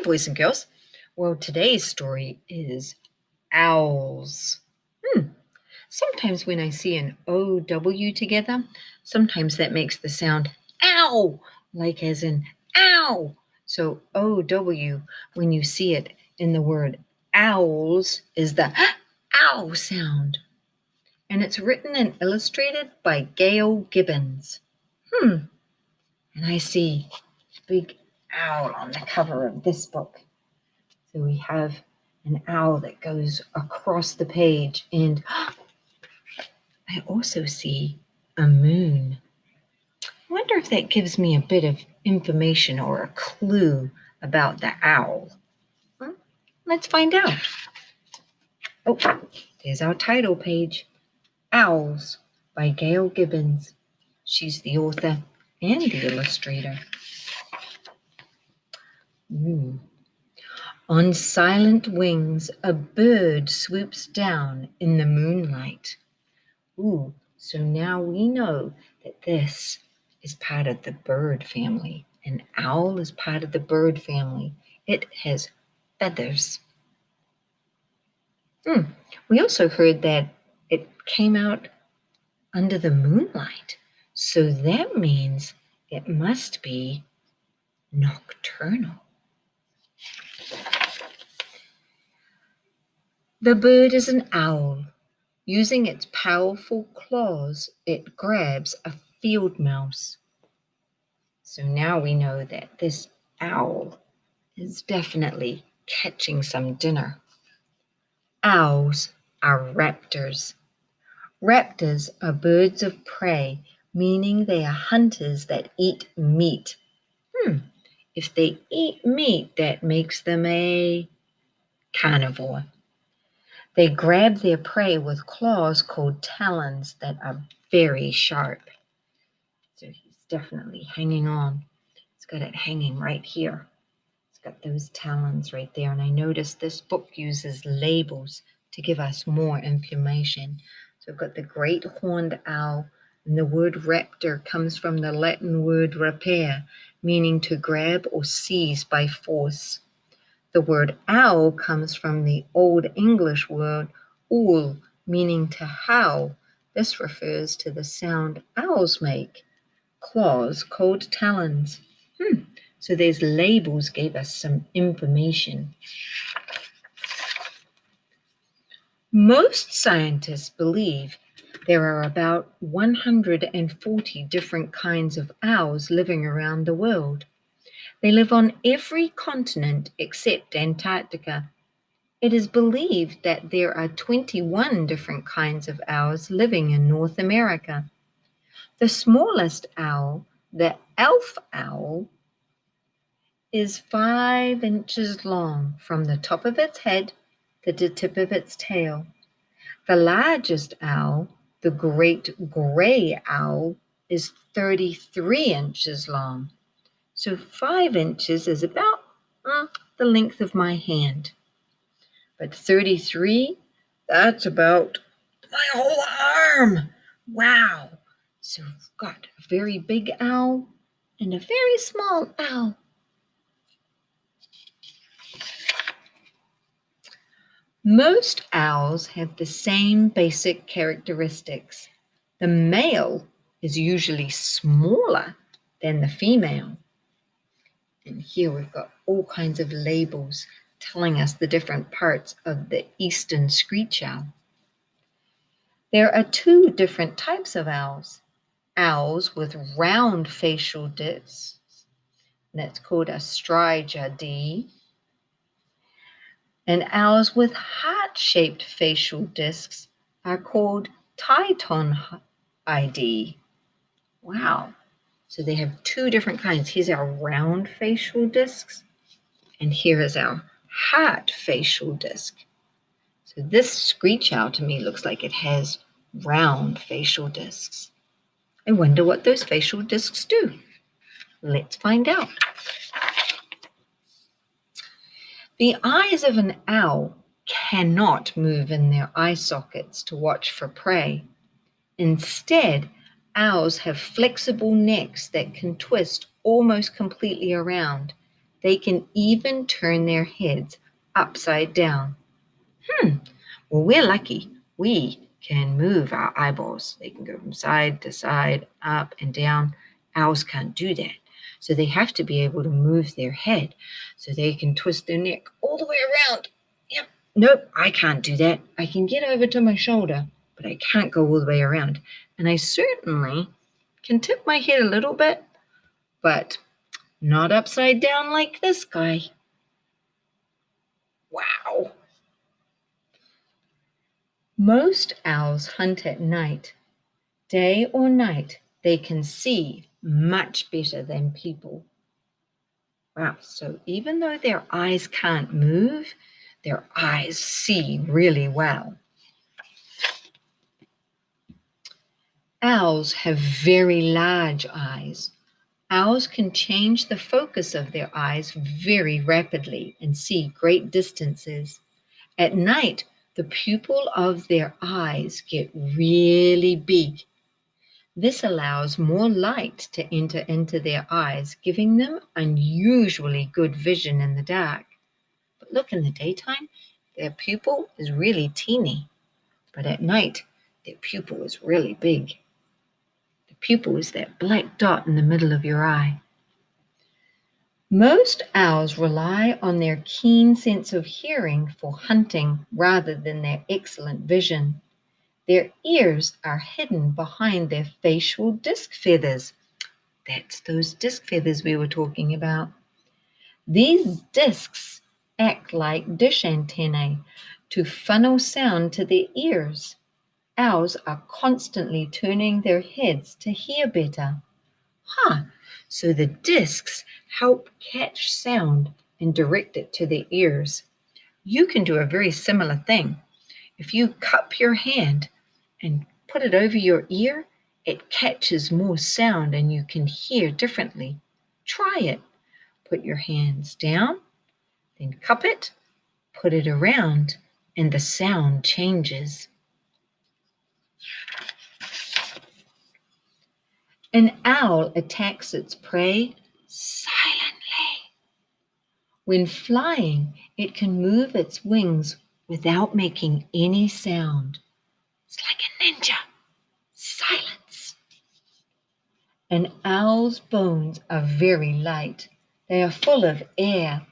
boys and girls. Well, today's story is owls. Sometimes when I see an OW together, sometimes that makes the sound ow, like as in ow. So OW, when you see it in the word owls, is the ow sound. And it's written and illustrated by Gail Gibbons. And I see a big owl on the cover of this book. So we have an owl that goes across the page, and I also see a moon. I wonder if that gives me a bit of information or a clue about the owl. Let's find out. Oh, there's our title page, Owls by Gail Gibbons. She's the author and the illustrator. On silent wings, a bird swoops down in the moonlight. So now we know that this is part of the bird family. An owl is part of the bird family. It has feathers. We also heard that it came out under the moonlight. So that means it must be nocturnal. The bird is an owl. Using its powerful claws, it grabs a field mouse. So now we know that this owl is definitely catching some dinner. Owls are raptors. Raptors are birds of prey, meaning they are hunters that eat meat. If they eat meat, that makes them a carnivore. They grab their prey with claws called talons that are very sharp. So he's definitely hanging on. He's got it hanging right here. It's got those talons right there. And I noticed this book uses labels to give us more information. So I've got the great horned owl, and the word raptor comes from the Latin word rapere, meaning to grab or seize by force. The word owl comes from the Old English word owl, meaning to howl. This refers to the sound owls make. Claws called talons. So these labels gave us some information. Most scientists believe there are about 140 different kinds of owls living around the world. They live on every continent except Antarctica. It is believed that there are 21 different kinds of owls living in North America. The smallest owl, the elf owl, is 5 inches long from the top of its head to the tip of its tail. The largest owl, the great gray owl, is 33 inches long. So 5 inches is about the length of my hand. But 33, that's about my whole arm. Wow. So we've got a very big owl and a very small owl. Most owls have the same basic characteristics. The male is usually smaller than the female. And here we've got all kinds of labels telling us the different parts of the eastern screech owl. There are 2 different types of owls. Owls with round facial discs, that's called a striga, and owls with heart-shaped facial discs are called titonidae. Wow. So they have 2 different kinds. Here's our round facial discs, and here is our heart facial disc. So this screech owl to me looks like it has round facial discs. I wonder what those facial discs do. Let's find out. The eyes of an owl cannot move in their eye sockets to watch for prey. Instead, owls have flexible necks that can twist almost completely around. They can even turn their heads upside down. Well, we're lucky. We can move our eyeballs. They can go from side to side, up and down. Owls can't do that. So they have to be able to move their head so they can twist their neck all the way around. Yep. Nope, I can't do that. I can get over to my shoulder, but I can't go all the way around. And I certainly can tip my head a little bit, but not upside down like this guy. Wow. Most owls hunt at night. Day or night, they can see much better than people. Wow, so even though their eyes can't move, their eyes see really well. Owls have very large eyes. Owls can change the focus of their eyes very rapidly and see great distances. At night, the pupil of their eyes get really big. This allows more light to enter into their eyes, giving them unusually good vision in the dark. But look, in the daytime, their pupil is really teeny, but at night, their pupil is really big. The pupil is that black dot in the middle of your eye. Most owls rely on their keen sense of hearing for hunting rather than their excellent vision. Their ears are hidden behind their facial disc feathers. That's those disc feathers we were talking about. These discs act like dish antennae to funnel sound to their ears. Owls are constantly turning their heads to hear better. So the discs help catch sound and direct it to their ears. You can do a very similar thing. If you cup your hand and put it over your ear, it catches more sound and you can hear differently. Try it. Put your hands down, then cup it, put it around, and the sound changes. An owl attacks its prey silently. When flying, it can move its wings without making any sound. It's like a ninja. Silence. An owl's bones are very light. They are full of air.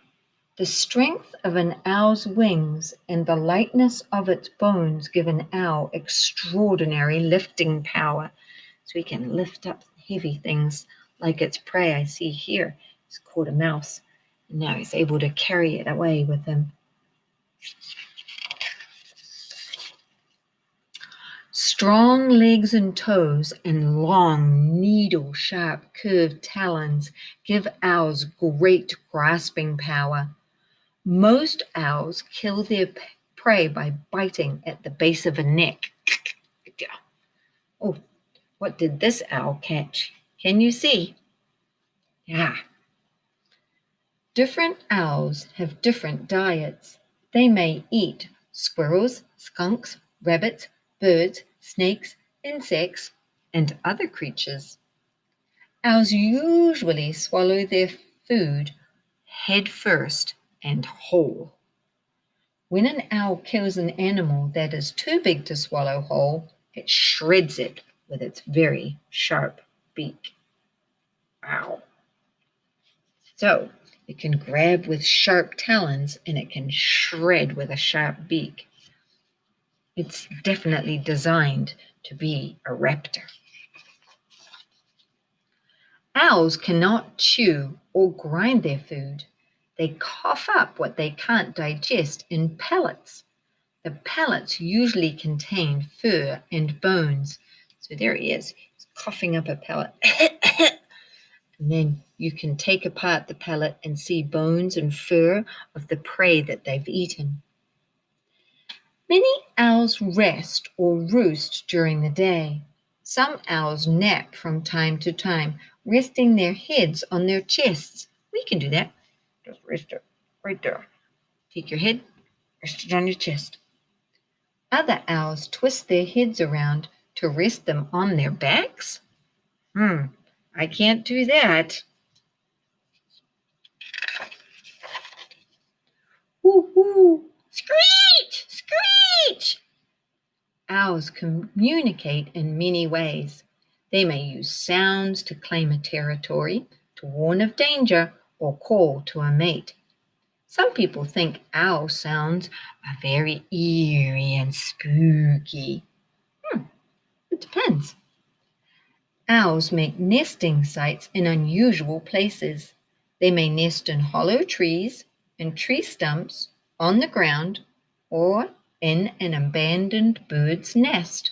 The strength of an owl's wings and the lightness of its bones give an owl extraordinary lifting power. So he can lift up heavy things like its prey. I see here, he's caught a mouse, and now he's able to carry it away with him. Strong legs and toes and long, needle-sharp, curved talons give owls great grasping power. Most owls kill their prey by biting at the base of a neck. Oh, what did this owl catch? Can you see? Yeah. Different owls have different diets. They may eat squirrels, skunks, rabbits, birds, snakes, insects, and other creatures. Owls usually swallow their food head first and whole. When an owl kills an animal that is too big to swallow whole, it shreds it with its very sharp beak. Wow. So it can grab with sharp talons and it can shred with a sharp beak. It's definitely designed to be a raptor. Owls cannot chew or grind their food. They cough up what they can't digest in pellets. The pellets usually contain fur and bones. So there he is. He's coughing up a pellet. And then you can take apart the pellet and see bones and fur of the prey that they've eaten. Many owls rest or roost during the day. Some owls nap from time to time, resting their heads on their chests. We can do that. Just rest it right there. Take your head, rest it on your chest. Other owls twist their heads around to rest them on their backs. I can't do that. owls communicate in many ways. They may use sounds to claim a territory, to warn of danger, or call to a mate. Some people think owl sounds are very eerie and spooky. It depends. Owls make nesting sites in unusual places. They may nest in hollow trees, in tree stumps, on the ground, or in an abandoned bird's nest.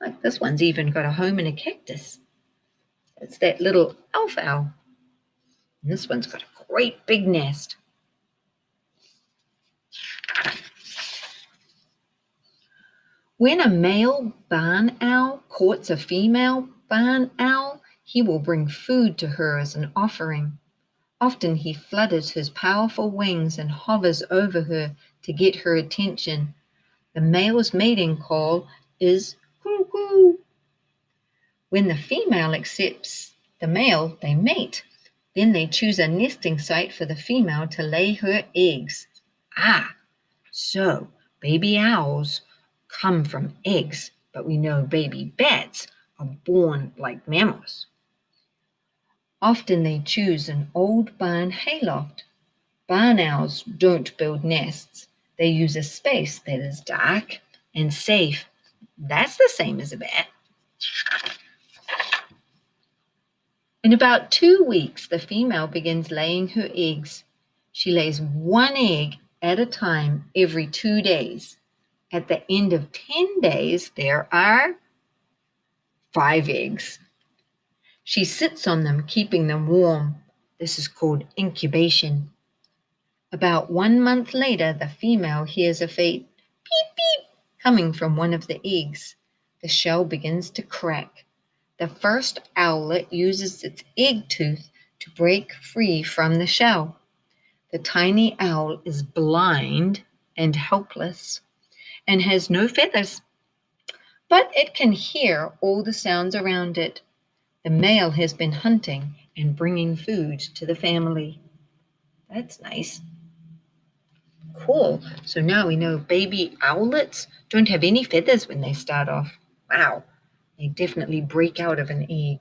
Like this one's even got a home in a cactus. It's that little alpha owl. And this one's got a great big nest. When a male barn owl courts a female barn owl, he will bring food to her as an offering. Often he flutters his powerful wings and hovers over her to get her attention. The male's mating call is coo-coo. When the female accepts the male, they mate. Then they choose a nesting site for the female to lay her eggs. So baby owls come from eggs, but we know baby bats are born like mammals. Often they choose an old barn hayloft. Barn owls don't build nests. They use a space that is dark and safe. That's the same as a bat. In about 2 weeks, the female begins laying her eggs. She lays one egg at a time every 2 days. At the end of 10 days, there are 5 eggs. She sits on them, keeping them warm. This is called incubation. About 1 month later, the female hears a faint beep beep coming from one of the eggs. The shell begins to crack. The first owlet uses its egg tooth to break free from the shell. The tiny owl is blind and helpless and has no feathers, but it can hear all the sounds around it. The male has been hunting and bringing food to the family. That's nice. Cool. So now we know baby owlets don't have any feathers when they start off. Wow. They definitely break out of an egg.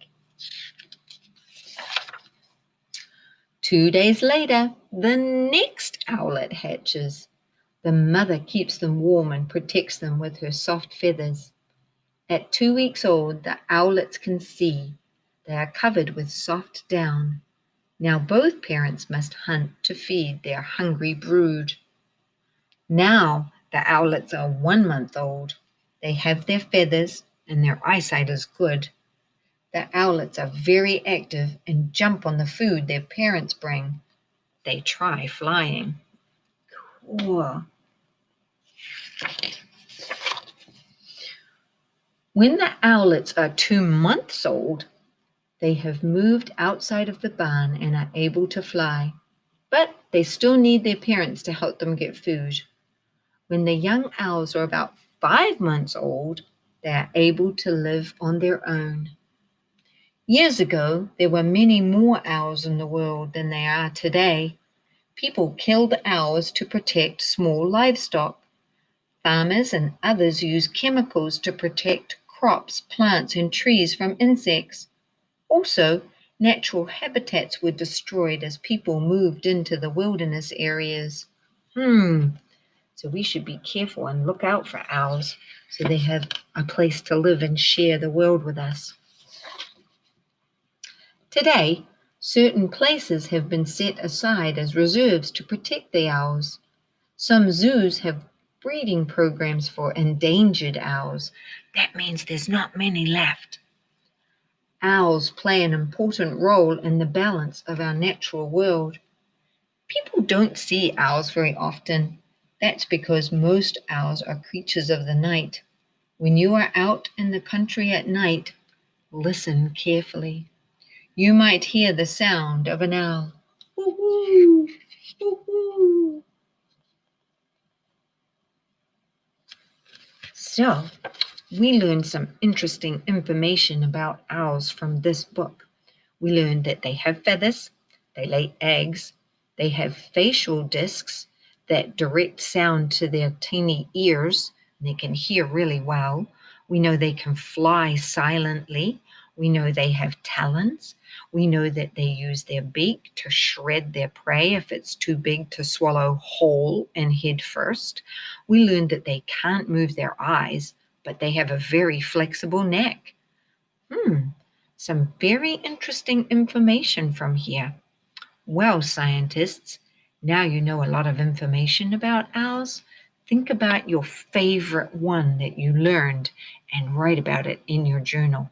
2 days later, the next owlet hatches. The mother keeps them warm and protects them with her soft feathers. At 2 weeks old, the owlets can see. They are covered with soft down. Now both parents must hunt to feed their hungry brood. Now the owlets are 1 month old. They have their feathers and their eyesight is good. The owlets are very active and jump on the food their parents bring. They try flying. Cool. When the owlets are 2 months old, they have moved outside of the barn and are able to fly, but they still need their parents to help them get food. When the young owls are about 5 months old, they are able to live on their own. Years ago, there were many more owls in the world than there are today. People killed owls to protect small livestock. Farmers and others use chemicals to protect crops, plants, and trees from insects. Also, natural habitats were destroyed as people moved into the wilderness areas. So we should be careful and look out for owls so they have a place to live and share the world with us. Today, certain places have been set aside as reserves to protect the owls. Some zoos have breeding programs for endangered owls. That means there's not many left. Owls play an important role in the balance of our natural world. People don't see owls very often. That's because most owls are creatures of the night. When you are out in the country at night, listen carefully. You might hear the sound of an owl. Woo-hoo, woo-hoo. So, we learned some interesting information about owls from this book. We learned that they have feathers, they lay eggs, they have facial discs that direct sound to their tiny ears, and they can hear really well. We know they can fly silently. We know they have talons. We know that they use their beak to shred their prey if it's too big to swallow whole and head first. We learned that they can't move their eyes, but they have a very flexible neck. Some very interesting information from here. Well, scientists, now you know a lot of information about owls. Think about your favorite one that you learned and write about it in your journal.